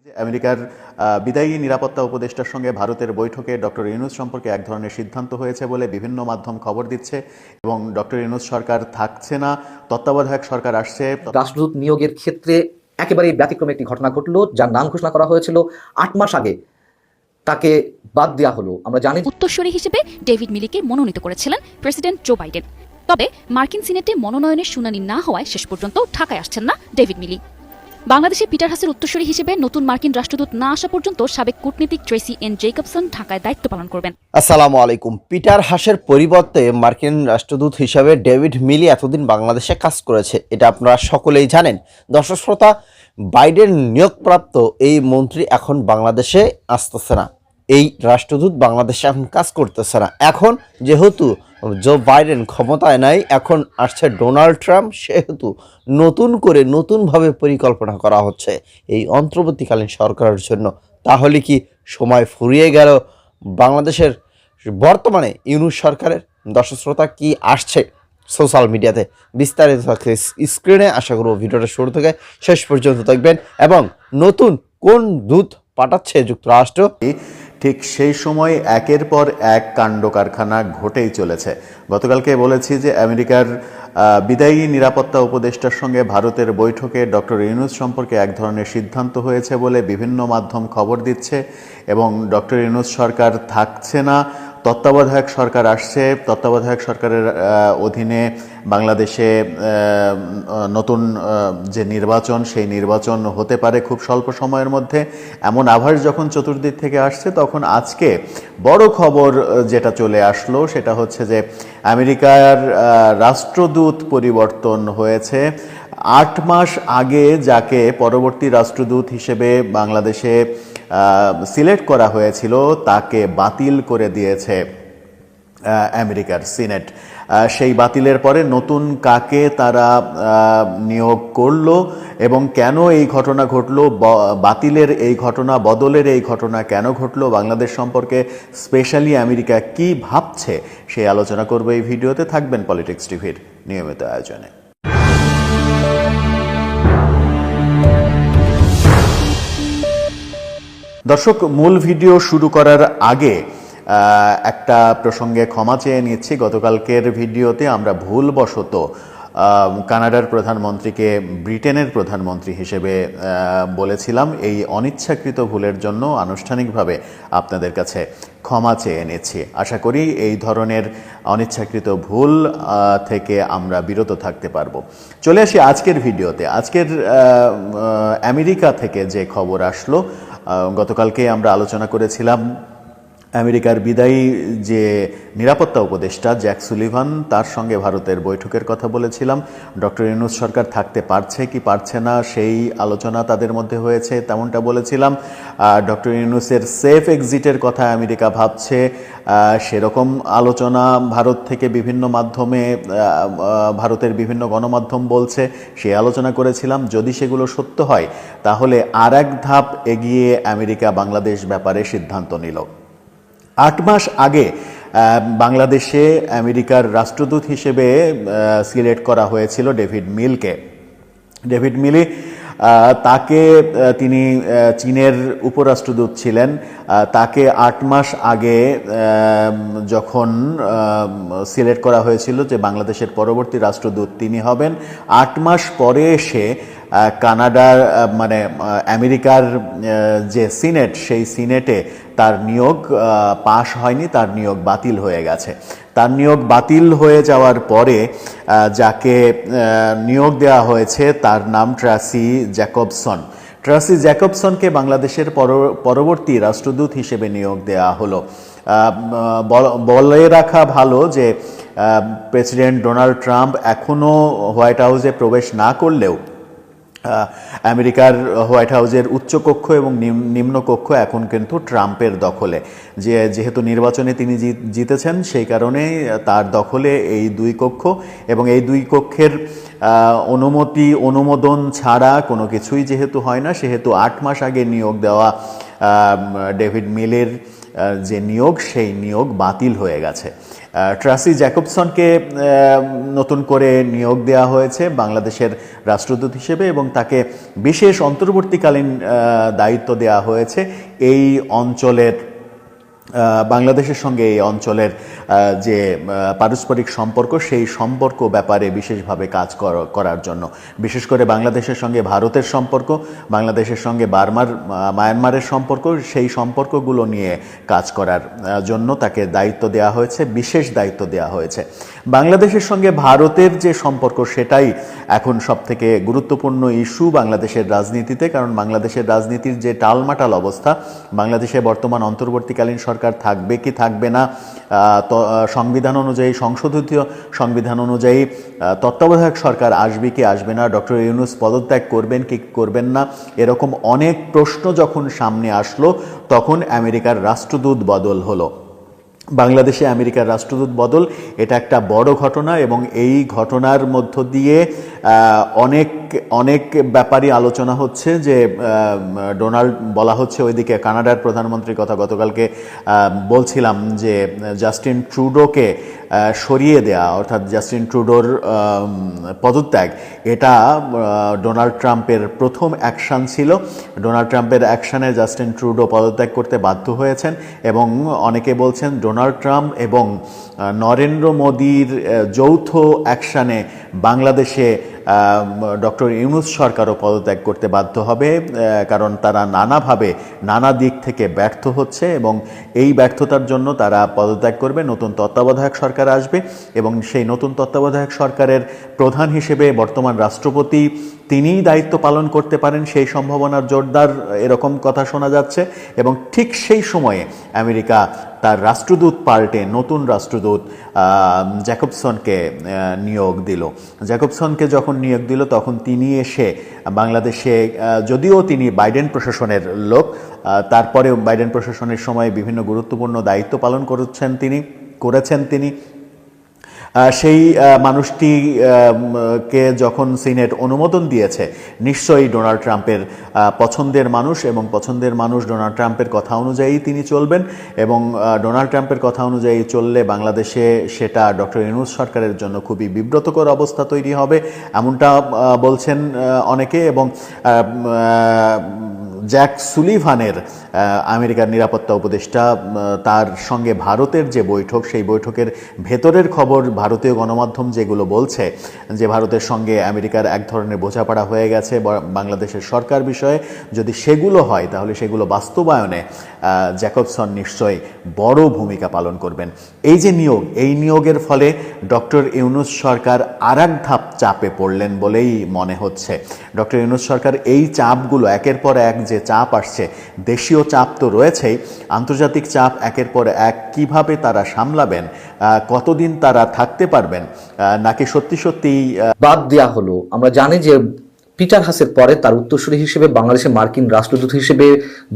আমেরিকার বিদায়ী নিরাপত্তা উপদেষ্টার সঙ্গে ভারতের বৈঠকে ডক্টর ইউনূস সম্পর্কে এক ধরনের সিদ্ধান্ত হয়েছে বলে বিভিন্ন মাধ্যম খবর দিচ্ছে এবং ডক্টর ইউনূস সরকার থাকছে না, তত্ত্বাবধায়ক সরকার আসছে। রাষ্ট্রদূত নিয়োগের ক্ষেত্রে একেবারেই ব্যতিক্রমী একটি ঘটনা ঘটলো, যার নাম ঘোষণা করা হয়েছিল ৮ মাস আগে, তাকে বাদ দেওয়া হলো। আমরা জানি উত্তরসূরি হিসেবে ডেভিড মিলিকে মনোনীত করেছিলেন প্রেসিডেন্ট জো বাইডেন। তবে মার্কিন সিনেটে মনোনয়নের শুনানি না হওয়ায় শেষ পর্যন্ত ঢাকায় আসছেন না ডেভিড মিলি। বাংলাদেশে পিটার হাসের উত্তরসূরি হিসেবে নতুন মার্কিন রাষ্ট্রদূত না আসা পর্যন্ত সাবেক কূটনীতিক ট্রেসি এন জেকবসন ঢাকায় দায়িত্ব পালন করবেন। আসসালামু আলাইকুম। পিটার হাসের পরিবর্তে মার্কিন রাষ্ট্রদূত হিসাবে ডেভিড মিলি এতদিন বাংলাদেশে কাজ করেছে, এটা আপনারা সকলেই জানেন। দর্শক শ্রোতা, বাইডেন নিয়োগপ্রাপ্ত এই মন্ত্রী এখন বাংলাদেশে আসতেছে না, এই রাষ্ট্রদূত বাংলাদেশে এখন কাজ করতেছে না। এখন যেহেতু জো বাইডেন ক্ষমতায় নাই, এখন আসছে ডোনাল্ড ট্রাম্প, সেহেতু নতুনভাবে পরিকল্পনা করা হচ্ছে এই অন্তর্বর্তীকালীন সরকারের জন্য। তাহলে কি সময় ফুরিয়ে গেল বাংলাদেশের বর্তমানে ইউনূস সরকারের? দর্শক শ্রোতা, কি আসছে সোশ্যাল মিডিয়াতে বিস্তারিত থাকছে স্ক্রিনে। আশা করব ভিডিওটা শুরু থেকে শেষ পর্যন্ত দেখবেন এবং নতুন কোন দূত পাঠাচ্ছে যুক্তরাষ্ট্র, ঠিক সেই সময় একের পর এক কাণ্ড কারখানা ঘটেই চলেছে। গতকালকে বলেছি যে আমেরিকার বিদায়ী নিরাপত্তা উপদেষ্টার সঙ্গে ভারতের বৈঠকে ডক্টর ইউনূস সম্পর্কে এক ধরনের সিদ্ধান্ত হয়েছে বলে বিভিন্ন মাধ্যম খবর দিচ্ছে এবং ডক্টর ইউনূস সরকার থাকছে না, তত্ত্বাবধায়ক সরকার আসছে। তত্ত্বাবধায়ক সরকারের অধীনে বাংলাদেশে নতুন যে নির্বাচন, সেই নির্বাচন হতে পারে খুব স্বল্প সময়ের মধ্যে, এমন আভাস যখন চতুর্দিক থেকে আসছে, তখন আজকে বড় খবর যেটা চলে আসলো সেটা হচ্ছে যে আমেরিকার রাষ্ট্রদূত পরিবর্তন হয়েছে। ৮ মাস আগে যাকে পরবর্তী রাষ্ট্রদূত হিসেবে বাংলাদেশে সিলেক্ট করা হয়েছিল তাকে বাতিল করে দিয়েছে আমেরিকার সিনেট। সেই বাতিলের পরে নতুন কাকে তারা নিয়োগ করলো এবং কেন এই ঘটনা ঘটলো, বাতিলের এই ঘটনা, বদলের এই ঘটনা কেন ঘটলো, বাংলাদেশ সম্পর্কে স্পেশালি আমেরিকা কি ভাবছে, সেই আলোচনা করবো এই ভিডিওতে। থাকবেন পলিটিক্স টিভির নিয়মিত আয়োজনে। দর্শক, মূল ভিডিও শুরু করার আগে একটা প্রসঙ্গে ক্ষমা চেয়ে নিচ্ছি। গতকালকের ভিডিওতে আমরা ভুলবশত কানাডার প্রধানমন্ত্রীকে ব্রিটেনের প্রধানমন্ত্রী হিসেবে বলেছিলাম। এই অনিচ্ছাকৃত ভুলের জন্য আনুষ্ঠানিকভাবে আপনাদের কাছে ক্ষমা চেয়ে নিচ্ছি। আশা করি এই ধরনের অনিচ্ছাকৃত ভুল থেকে আমরা বিরত থাকতে পারবো। চলে আসি আজকের ভিডিওতে। আজকের আমেরিকা থেকে যে খবর আসলো, গতকালকে আমরা আলোচনা করেছিলাম আমেরিকার বিদায়ী যে নিরাপত্তা উপদেষ্টা জ্যাক সুলিভান, তার সঙ্গে ভারতের বৈঠকের কথা বলেছিলাম। ডক্টর ইউনূস সরকার থাকতে পারছে কি পারছে না সেই আলোচনা তাদের মধ্যে হয়েছে, তেমনটা বলেছিলাম। ডক্টর ইউনূসের সেফ এক্সিটের কথা আমেরিকা ভাবছে, সেরকম আলোচনা ভারত থেকে বিভিন্ন মাধ্যমে, ভারতের বিভিন্ন গণমাধ্যম বলছে, সে আলোচনা করেছিলাম। যদি সেগুলো সত্য হয় তাহলে আর এক ধাপ এগিয়ে আমেরিকা বাংলাদেশ ব্যাপারে সিদ্ধান্ত নিল। ৮ মাস আগে বাংলাদেশে আমেরিকার রাষ্ট্রদূত হিসেবে সিলেক্ট করা হয়েছিল ডেভিড মিলকে। ডেভিড মিলি, তাকে, তিনি চীনের উপরাষ্ট্রদূত ছিলেন। তাকে ৮ মাস আগে যখন সিলেক্ট করা হয়েছিল যে বাংলাদেশের পরবর্তী রাষ্ট্রদূত তিনি হবেন, ৮ মাস পরে এসে কানাডার মানে আমেরিকার যে সিনেট, সেই সিনেটে তার নিয়োগ পাশ হয়নি, তার নিয়োগ বাতিল হয়ে গেছে। তার নিয়োগ বাতিল হয়ে যাওয়ার পরে যাকে নিয়োগ দেওয়া হয়েছে তার নাম ট্রেসি জ্যাকবসন। ট্রেসি জ্যাকবসনকে বাংলাদেশের পরবর্তী রাষ্ট্রদূত হিসেবে নিয়োগ দেওয়া হলো। বলে রাখা ভালো যে প্রেসিডেন্ট ডোনাল্ড ট্রাম্প এখনও হোয়াইট হাউসে প্রবেশ না করলেও আমেরিকার হোয়াইট হাউসের উচ্চকক্ষ এবং নিম্নকক্ষ এখন কিন্তু ট্রাম্পের দখলে। যেহেতু নির্বাচনে তিনি জিতেছেন, সেই কারণে তার দখলে এই দুই কক্ষ এবং এই দুই কক্ষের অনুমোদন ছাড়া কোনো কিছুই যেহেতু হয় না, সেহেতু ৮ মাস আগে নিয়োগ দেওয়া ডেভিড মিলের যে নিয়োগ, সেই নিয়োগ বাতিল হয়ে গেছে। ট্রাসি জ্যাকবসনকে নতুন করে নিয়োগ দেওয়া হয়েছে বাংলাদেশের রাষ্ট্রদূত হিসেবে এবং তাকে বিশেষ অন্তর্বর্তীকালীন দায়িত্ব দেওয়া হয়েছে এই অঞ্চলের বাংলাদেশের সঙ্গে এই অঞ্চলের যে পারস্পরিক সম্পর্ক, সেই সম্পর্ক ব্যাপারে বিশেষভাবে কাজ করার জন্য, বিশেষ করে বাংলাদেশের সঙ্গে ভারতের সম্পর্ক, বাংলাদেশের সঙ্গে মায়ানমারের সম্পর্ক, সেই সম্পর্কগুলো নিয়ে কাজ করার জন্য তাকে দায়িত্ব দেওয়া হয়েছে, বিশেষ দায়িত্ব দেওয়া হয়েছে। বাংলাদেশের সঙ্গে ভারতের যে সম্পর্ক, সেটাই এখন সবথেকে গুরুত্বপূর্ণ ইস্যু বাংলাদেশের রাজনীতিতে, কারণ বাংলাদেশের রাজনীতির যে টালমাটাল অবস্থা, বাংলাদেশে বর্তমান অন্তর্বর্তীকালীন সরকার থাকবে কি থাকবে না, সংবিধান অনুযায়ী, সংশোধিত সংবিধান অনুযায়ী তত্ত্বাবধায়ক সরকার আসবে কি আসবে না, ডক্টর ইউনূস পদত্যাগ করবেন কি করবেন না, এরকম অনেক প্রশ্ন যখন সামনে আসলো, তখন আমেরিকার রাষ্ট্রদূত বদল হলো। বাংলাদেশে আমেরিকার রাষ্ট্রদূত বদল, এটা একটা বড় ঘটনা এবং এই ঘটনার মধ্য দিয়ে অনেক ব্যাপারই আলোচনা হচ্ছে। যে ডোনাল্ড, বলা হচ্ছে ওইদিকে কানাডার প্রধানমন্ত্রীর কথা গতকালকে বলছিলাম, যে জাস্টিন ট্রুডোকে সরিয়ে দেয়া, অর্থাৎ জাস্টিন ট্রুডোর পদত্যাগ, এটা ডোনাল্ড ট্রাম্পের প্রথম অ্যাকশান ছিল। ডোনাল্ড ট্রাম্পের অ্যাকশানে জাস্টিন ট্রুডো পদত্যাগ করতে বাধ্য হয়েছেন এবং অনেকে বলছেন ডোনাল্ড ট্রাম্প এবং নরেন্দ্র মোদীর যৌথ অ্যাকশানে বাংলাদেশে ডক্টর ইউনূস সরকারও পদত্যাগ করতে বাধ্য হবে, কারণ তারা নানাভাবে নানা দিক থেকে ব্যর্থ হচ্ছে এবং এই ব্যর্থতার জন্য তারা পদত্যাগ করবে। নতুন তত্ত্বাবধায়ক সরকার আসবে এবং সেই নতুন তত্ত্বাবধায়ক সরকারের প্রধান হিসেবে বর্তমান রাষ্ট্রপতি, তিনিই দায়িত্ব পালন করতে পারেন, সেই সম্ভাবনার জোরদার এরকম কথা শোনা যাচ্ছে। এবং ঠিক সেই সময়ে আমেরিকা তার রাষ্ট্রদূত পাল্টে নতুন রাষ্ট্রদূত জ্যাকবসনকে নিয়োগ দিল। জ্যাকবসনকে যখন নিয়োগ দিল, তখন তিনি এসে বাংলাদেশে, যদিও তিনি বাইডেন প্রশাসনের লোক, তারপরেও বাইডেন প্রশাসনের সময় বিভিন্ন গুরুত্বপূর্ণ দায়িত্ব পালন করেছেন তিনি। সেই মানুষটিকে যখন সিনেট অনুমোদন দিয়েছে, নিশ্চয়ই ডোনাল্ড ট্রাম্পের পছন্দের মানুষ, এবং পছন্দের মানুষ ডোনাল্ড ট্রাম্পের কথা অনুযায়ী তিনি চলবেন এবং ডোনাল্ড ট্রাম্পের কথা অনুযায়ী চললে বাংলাদেশে সেটা ডক্টর ইউনূস সরকারের জন্য খুবই বিব্রতকর অবস্থা তৈরি হবে, এমনটা বলছেন অনেকে। এবং জ্যাক সুলিভানের, আমেরিকার নিরাপত্তা উপদেষ্টা, তার সঙ্গে ভারতের যে বৈঠক, সেই বৈঠকের ভেতরের খবর ভারতীয় গণমাধ্যম যেগুলো বলছে, যে ভারতের সঙ্গে আমেরিকার এক ধরনের বোঝাপড়া হয়ে গেছে বাংলাদেশের সরকার বিষয়ে, যদি সেগুলো হয় তাহলে সেগুলো বাস্তবায়নে জ্যাকবসন নিশ্চয়ই বড় ভূমিকা পালন করবেন। এই যে নিয়োগ, এই নিয়োগের ফলে ডক্টর ইউনূস সরকার আরেক ধাপ চাপে পড়লেন বলেই মনে হচ্ছে। ডক্টর ইউনূস সরকার এই চাপগুলো, একের পর এক যে চাপ আসছে, দেশীয় চাপ তো রয়েছেই, আন্তর্জাতিক চাপ একের পর এক, কিভাবে তারা সামলাবেন, কতদিন তারা থাকতে পারবেন, নাকি সত্যি বাদ দেওয়া হলো। আমরা জানি যে পিটার হাসের পরে তার উত্তরসূরি হিসেবে বাংলাদেশের মার্কিন রাষ্ট্রদূত হিসেবে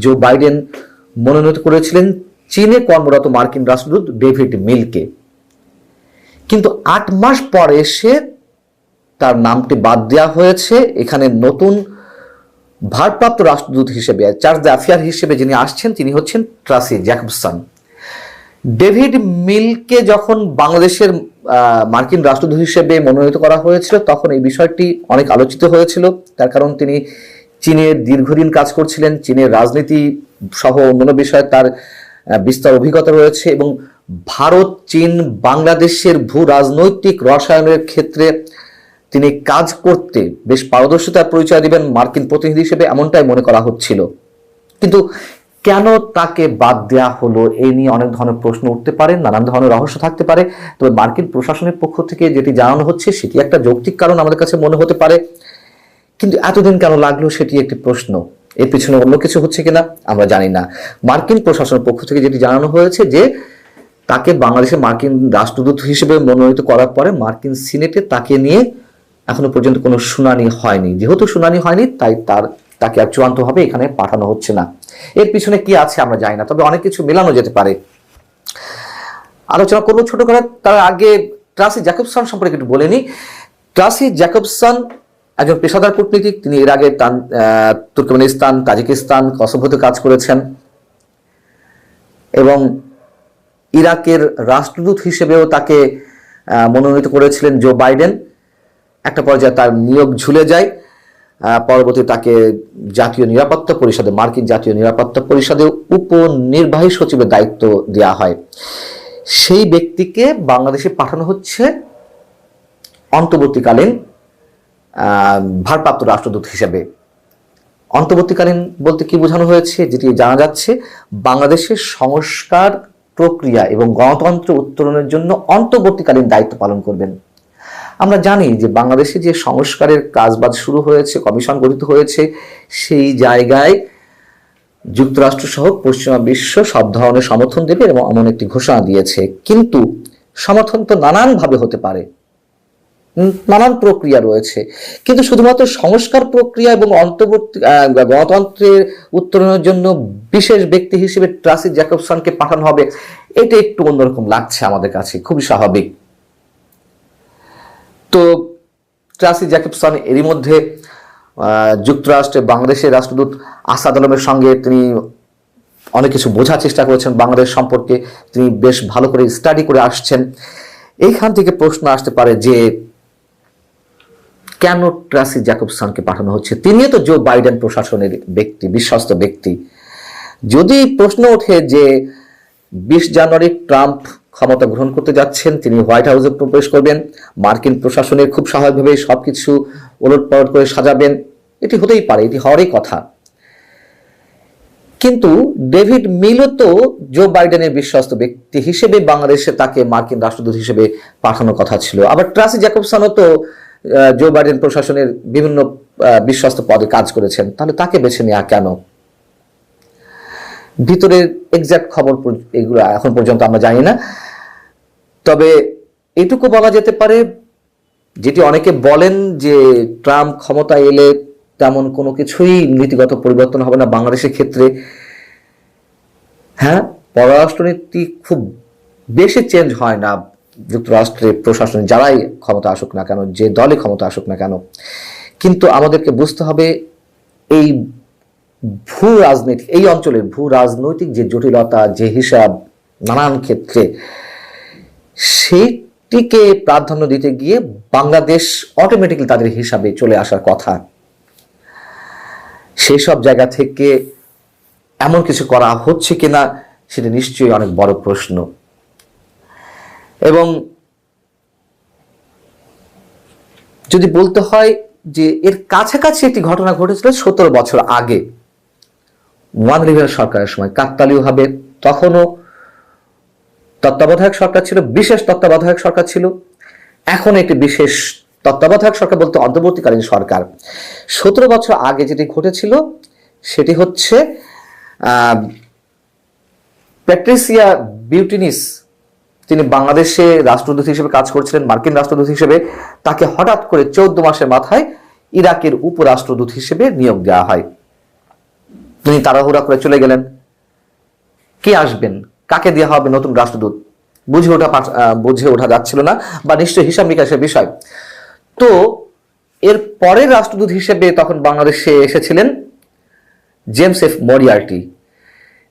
জো বাইডেন মনোনীত করেছিলেন চীনে কর্মরত মার্কিন রাষ্ট্রদূত ডেভিড মিলকে। কিন্তু 8 মাস পরে এসে তার নামটি বাদ দেওয়া হয়েছে। এখানে নতুন ভারপ্রাপ্ত রাষ্ট্রদূত হিসেবে, চার্জ দ্য অ্যাফেয়ার হিসেবে যিনি আসছেন, তিনি হচ্ছেন ট্রাসি জ্যাকবসন। ডেভিড মিলকে যখন বাংলাদেশের মার্কিন রাষ্ট্রদূত হিসেবে মনোনীত করা হয়েছিল, তখন এই বিষয়টি অনেক আলোচিত হয়েছিল। তার কারণ তিনি চীনে দীর্ঘদিন কাজ করছিলেন, চীনের রাজনীতি সহ অন্যান্য বিষয়ে তার বিস্তর অভিজ্ঞতা রয়েছে এবং ভারত, চীন, বাংলাদেশের ভূ রাজনৈতিক রসায়নের ক্ষেত্রে তিনি কাজ করতে বেশ পারদর্শিতার পরিচয় দিবেন মার্কিন প্রতিনিধি হিসেবে, এমনটাই মনে করা হচ্ছিল। কিন্তু কেন তাকে বাদ দেওয়া হলো, এই নিয়ে অনেক ধরনের প্রশ্ন উঠতে পারে, নানান ধরনের রহস্য থাকতে পারে। তবে মার্কিন প্রশাসনের পক্ষ থেকে যেটি জানানো হচ্ছে, সেটি একটা যৌক্তিক কারণ আমাদের কাছে মনে হতে পারে। কিন্তু এতদিন কেন লাগলো, সেটি একটি প্রশ্ন। এর পিছনে অন্য কিছু হচ্ছে কিনা আমরা জানি না। মার্কিন প্রশাসনের পক্ষ থেকে যেটি জানানো হয়েছে, যে তাকে বাংলাদেশের মার্কিন রাষ্ট্রদূত হিসেবে মনোনীত করার পরে মার্কিন সিনেটে তাকে নিয়ে এখনো পর্যন্ত কোনো শুনানি হয়নি। যেহেতু শুনানি হয়নি, তাই তাকে আর চূড়ান্তভাবে এখানে পাঠানো হচ্ছে না। এর পিছনে কি আছে আমরা জানি না, তবে অনেক কিছু মেলানো যেতে পারে। আলোচনা করবো ছোট করে। তার আগে ট্রাসি জ্যাকবসন সম্পর্কে একটু বলে নিই। ট্রাসি জ্যাকবসন একজন পেশাদার কূটনীতিক। তিনি এর আগে তুর্কমেনিস্তান, তাজিকিস্তান, কসোভোতে কাজ করেছেন। এবং ইরাকের রাষ্ট্রদূত হিসেবেও তাকে মনোনীত করেছিলেন জো বাইডেন। একটা পর্যায়ে তার নিয়োগ ঝুলে যায়, পরবর্তী তাকে জাতীয় নিরাপত্তা পরিষদে, মার্কিন জাতীয় নিরাপত্তা পরিষদে উপনির্বাহী সচিবের দায়িত্ব দেওয়া হয়। সেই ব্যক্তিকে বাংলাদেশে পাঠানো হচ্ছে অন্তর্বর্তীকালীন ভারপ্রাপ্ত রাষ্ট্রদূত হিসেবে। অন্তর্বর্তীকালীন বলতে কি বোঝানো হয়েছে, যেটি জানা যাচ্ছে বাংলাদেশের সংস্কার প্রক্রিয়া এবং গণতন্ত্র উত্তরণের জন্য অন্তর্বর্তীকালীন দায়িত্ব পালন করবেন। আমরা জানি যে বাংলাদেশে যে সংস্কারের কাজবাজ শুরু হয়েছে, কমিশন গঠিত হয়েছে, সেই জায়গায় যুক্তরাষ্ট্র সহ পশ্চিমা বিশ্ব সব ধরনের সমর্থন দেবে এবং এমন একটি ঘোষণা দিয়েছে। কিন্তু সমর্থন তো নানানভাবে হতে পারে, নানান প্রক্রিয়া রয়েছে, কিন্তু শুধুমাত্র সংস্কার প্রক্রিয়া এবং অন্তর্বর্তী গণতন্ত্রের উত্তরণের জন্য বিশেষ ব্যক্তি হিসেবে ট্রাসি জ্যাকবসনকে পাঠানো হবে, এটা একটু অন্যরকম লাগছে আমাদের কাছে, খুবই স্বাভাবিক। তো ট্রাসি জ্যাকবসন এরই মধ্যে যুক্তরাষ্ট্রে বাংলাদেশের রাষ্ট্রদূত আসাদ আলমের সঙ্গে তিনি অনেক কিছু বোঝার চেষ্টা করেছেন, বাংলাদেশ সম্পর্কে তিনি বেশ ভালো করে স্টাডি করে আসছেন। এইখান থেকে প্রশ্ন আসতে পারে যে কেন ট্রাসি জ্যাকবসনকে পাঠানো হচ্ছে? তিনিও তো জো বাইডেন প্রশাসনের ব্যক্তি, বিশ্বস্ত ব্যক্তি। যদি প্রশ্ন ওঠে যে 20 জানুয়ারি ট্রাম্প ক্ষমতা গ্রহণ করতে যাচ্ছেন, তিনি হোয়াইট হাউসে প্রবেশ করবেন, মার্কিন প্রশাসনের খুব স্বাভাবিকভাবে সবকিছু ওলটপালট করে সাজাবেন, এটি হতেই পারে, এটি হওয়ারই কথা। কিন্তু ডেভিড মিলও তো জো বাইডেনের বিশ্বস্ত ব্যক্তি হিসেবে বাংলাদেশে তাকে মার্কিন রাষ্ট্রদূত হিসেবে পাঠানোর কথা ছিল। আবার ট্রাসি জ্যাকবসনও তো জো বাইডেন প্রশাসনের বিভিন্ন বিশ্বস্ত পদে কাজ করেছেন, তাহলে তাকে বেছে নেওয়া কেন? ভিতরের এক্সাক্ট খবর এগুলো এখন পর্যন্ত আমরা জানি না। তবে এটুকু বলা যেতে পারে, যেটি অনেকে বলেন যে ট্রাম্প ক্ষমতায় এলে তেমন কোনো কিছুই নীতিগত পরিবর্তন হবে না বাংলাদেশের ক্ষেত্রে। হ্যাঁ, পররাষ্ট্রনীতি খুব বেশি চেঞ্জ হয় না যুক্তরাষ্ট্রের প্রশাসনে, যারাই ক্ষমতা আসুক না কেন, যে দলই ক্ষমতা আসুক না কেন। কিন্তু আমাদেরকে বুঝতে হবে এই ভূ রাজনীতি, এই অঞ্চলের ভূ রাজনৈতিক যে জটিলতা, যে হিসাব নানান ক্ষেত্রে, সেইটিকে প্রাধান্য দিতে গিয়ে বাংলাদেশ অটোমেটিক্যালি তাদের হিসাবে চলে আসার কথা। সেই সব জায়গা থেকে এমন কিছু করা হচ্ছে কিনা সেটা নিশ্চয়ই অনেক বড় প্রশ্ন। এবং যদি বলতে হয় যে এর কাছাকাছি একটি ঘটনা ঘটেছিল 17 বছর আগে ওয়ান রিভেল সরকারের সময়, কাকতালীয়ভাবে তখনও তত্ত্বাবধায়ক সরকার ছিল, বিশেষ তত্ত্বাবধায়ক সরকার ছিল। এখন একটি বিশেষ তত্ত্বাবধায়ক সরকার বলতে অন্তর্বর্তীকালীন সরকার। 17 বছর আগে যেটি ঘটেছিল সেটি হচ্ছে প্যাট্রিসিয়া বিউটিনিস, তিনি বাংলাদেশে রাষ্ট্রদূত হিসেবে কাজ করছিলেন, মার্কিন রাষ্ট্রদূত হিসেবে। তাকে হঠাৎ করে 14 মাসের মাথায় ইরাকের উপরাষ্ট্রদূত হিসেবে নিয়োগ দেওয়া হয়। তিনি তাড়াহুড়া করে চলে গেলেন। কে আসবেন, কাকে দেওয়া হবে নতুন রাষ্ট্রদূত, বুঝে ওঠা যাচ্ছিল না, বা নিশ্চয়ই হিসাব নিকাশের বিষয়। তো এর পরের রাষ্ট্রদূত হিসেবে তখন বাংলাদেশে এসেছিলেন James F Moriarty.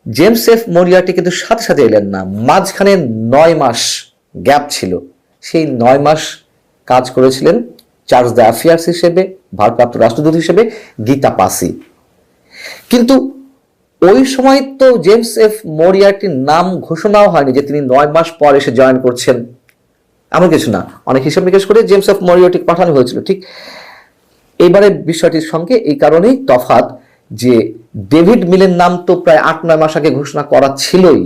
James F Moriarty কিন্তু সাথে সাথে এলেন না, মাঝখানে 9 মাস গ্যাপ ছিল। সেই 9 মাস কাজ করেছিলেন চার্জ দ্য অ্যাফেয়ার্স হিসেবে, ভারপ্রাপ্ত রাষ্ট্রদূত হিসেবে গীতা পাসি। কিন্তু ওই সময় তো জেমস এফ মরিয়ার্টির নাম ঘোষণাও হয়নি যে তিনি 9 মাস পর এসে জয়েন করছেন, এমন কিছু না। অনেক হিসাব নিকাশ করে জেমস এফ মরিয়ার্টি পাঠানো হয়েছিল। ঠিক এবারের বিষয়টির সঙ্গে এই কারণেই তফাৎ যে ডেভিড মিলের নাম তো প্রায় 8-9 মাস আগে ঘোষণা করা ছিলই,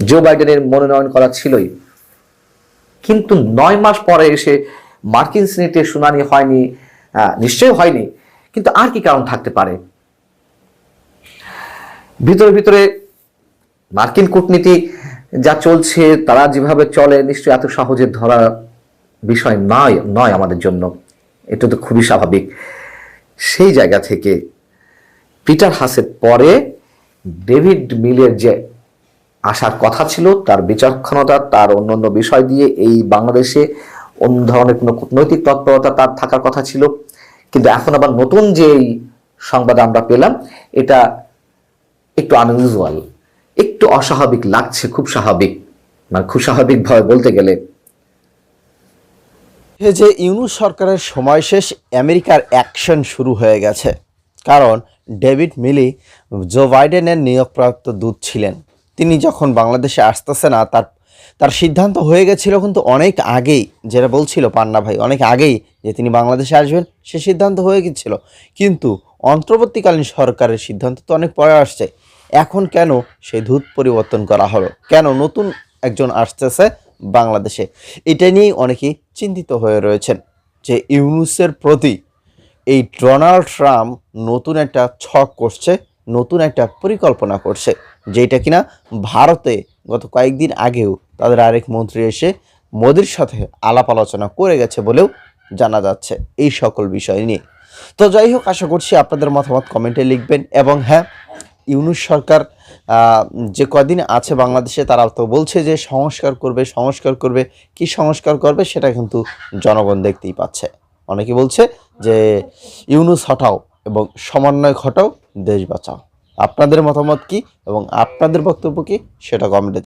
জো বাইডেনের মনোনয়ন করা ছিলই, কিন্তু 9 মাস পরে এসে মার্কিন সিনেটে শুনানি হয়নি। নিশ্চয়ই হয়নি, কিন্তু আর কি কারণ থাকতে পারে? ভিতরে ভিতরে মার্কিন কূটনীতি যা চলছে, তারা যেভাবে চলে, নিশ্চয়ই এত সহজে ধরা বিষয় নয় আমাদের জন্য। এটা তো খুবই স্বাভাবিক। সেই জায়গা থেকে পিটার হাসের পরে ডেভিড মিলের যে আসার কথা ছিল, তার বিচক্ষণতা, তার অন্যান্য বিষয় দিয়ে এই বাংলাদেশে অন্য ধরনের কোনো কূটনৈতিক তৎপরতা তার থাকার কথা ছিল। কিন্তু এখন আবার নতুন যে সংবাদ আমরা পেলাম, এটা একটু আনইউজুয়াল, একটু অস্বাভাবিক লাগছে, খুব স্বাভাবিক, মানে খুব স্বাভাবিকভাবে বলতে গেলে। এই যে ইউনূস সরকারের সময় শেষ, আমেরিকার অ্যাকশন শুরু হয়ে গেছে। কারণ ডেভিড মিলি জো বাইডেনের নিয়োগপ্রাপ্ত দূত ছিলেন। তিনি যখন বাংলাদেশে আসতেছে না, তার সিদ্ধান্ত হয়ে গেছিল কিন্তু অনেক আগেই, যেটা বলছিল পান্না ভাই, অনেক আগেই যে তিনি বাংলাদেশে আসবেন, সে সিদ্ধান্ত হয়ে গেছিল। কিন্তু অন্তর্বর্তীকালীন সরকারের সিদ্ধান্ত তো অনেক পরে আসছে। এখন কেন সেই দূত পরিবর্তন করা হলো, কেন নতুন একজন আসতেছে বাংলাদেশে, এটা নিয়েই অনেকেই চিন্তিত হয়ে রয়েছেন যে ইউনূসের প্রতি এই ডোনাল্ড ট্রাম্প নতুন একটা ছক করছে, নতুন একটা পরিকল্পনা করছে, যেটা কিনা ভারতে গত কয়েকদিন আগেও তাদের আরেক মন্ত্রী এসে মোদির সাথে আলাপ আলোচনা করে গেছে বলেও জানা যাচ্ছে এই সকল বিষয় নিয়ে। তো যাই হোক, আশা করছি আপনাদের মতামত কমেন্টে লিখবেন। এবং হ্যাঁ, ইউনূস সরকার যে কদিন আছে বাংলাদেশে, তারা তো বলছে যে সংস্কার করবে, কি সংস্কার করবে সেটা কিন্তু জনগণ দেখতেই পাচ্ছে। অনেকে বলছে যে ইউনূস হটাও এবং সমন্বয় ঘটাও, দেশ বাঁচাও। আপনাদের মতামত কি এবং আপনাদের বক্তব্য কি সেটা কমেন্টে